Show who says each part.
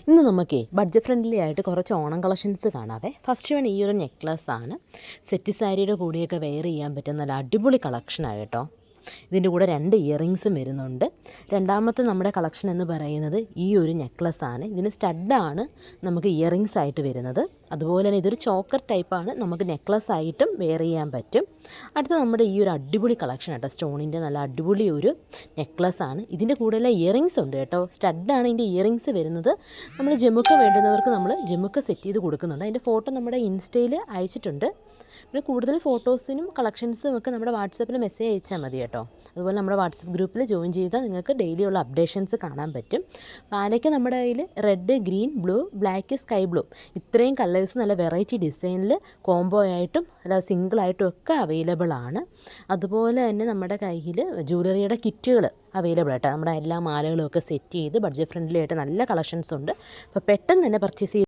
Speaker 1: ഇന്ന് നമുക്കേ budget friendly ആയിട്ട് കുറച്ച് ഓണം കളക്ഷൻസ് കാണാവേ. ഫസ്റ്റ് വൺ ഈ ഒരു നെക്ലസ് ആണ്. സെറ്റ് സാരിയുടെ കൂടെയൊക്കെ വെയർ ചെയ്യാൻ പറ്റുന്ന നല്ല അടിപൊളി കളക്ഷനാണ് കേട്ടോ. ഇതിൻ്റെ കൂടെ 2 ഇയറിങ്സും വരുന്നുണ്ട്. രണ്ടാമത്തെ നമ്മുടെ കളക്ഷൻ എന്ന് പറയുന്നത് ഈ ഒരു നെക്ലസ് ആണ്. ഇതിന് സ്റ്റഡാണ് നമുക്ക് ഇയറിങ്സ് ആയിട്ട് വരുന്നത്. അതുപോലെ തന്നെ ഇതൊരു ചോക്കർ ടൈപ്പാണ്, നമുക്ക് നെക്ലസ് ആയിട്ടും വെയർ ചെയ്യാൻ പറ്റും. അടുത്ത നമ്മുടെ ഈ ഒരു അടിപൊളി കളക്ഷൻ കേട്ടോ, സ്റ്റോണിൻ്റെ നല്ല അടിപൊളി ഒരു നെക്ലസ് ആണ്. ഇതിൻ്റെ കൂടെയുള്ള ഇയറിങ്സ് ഉണ്ട് കേട്ടോ. സ്റ്റഡാണ് ഇതിൻ്റെ ഇയറിങ്സ് വരുന്നത്. നമ്മൾ ജമുക്ക വേണ്ടുന്നവർക്ക് നമ്മൾ ജമുക്ക സെറ്റ് ചെയ്ത് കൊടുക്കുന്നുണ്ട്. അതിൻ്റെ ഫോട്ടോ നമ്മുടെ ഇൻസ്റ്റയിൽ അയച്ചിട്ടുണ്ട്. പിന്നെ കൂടുതൽ ഫോട്ടോസിനും കളക്ഷൻസും ഒക്കെ നമ്മുടെ വാട്സാപ്പിൽ മെസ്സേജ് അയച്ചാൽ മതി കേട്ടോ. അതുപോലെ നമ്മുടെ വാട്സപ്പ് ഗ്രൂപ്പിൽ ജോയിൻ ചെയ്താൽ നിങ്ങൾക്ക് ഡെയിലിയുള്ള അപ്ഡേഷൻസ് കാണാൻ പറ്റും. പാലയ്ക്ക് നമ്മുടെ കയ്യിൽ red, green, blue, black, sky blue ഇത്രയും കളേഴ്സ് നല്ല വെറൈറ്റി ഡിസൈനിൽ കോംബോ ആയിട്ടും അല്ല സിംഗിളായിട്ടും ഒക്കെ അവൈലബിൾ ആണ്. അതുപോലെ തന്നെ നമ്മുടെ കയ്യിൽ ജ്വല്ലറിയുടെ കിറ്റുകൾ അവൈലബിൾ ആയിട്ടാണ്. നമ്മുടെ എല്ലാ മാലകളും ഒക്കെ സെറ്റ് ചെയ്ത് ബഡ്ജറ്റ് ഫ്രണ്ട്ലി ആയിട്ട് നല്ല കളക്ഷൻസ് ഉണ്ട്. അപ്പോൾ പെട്ടെന്ന് തന്നെ പർച്ചേസ് ചെയ്ത്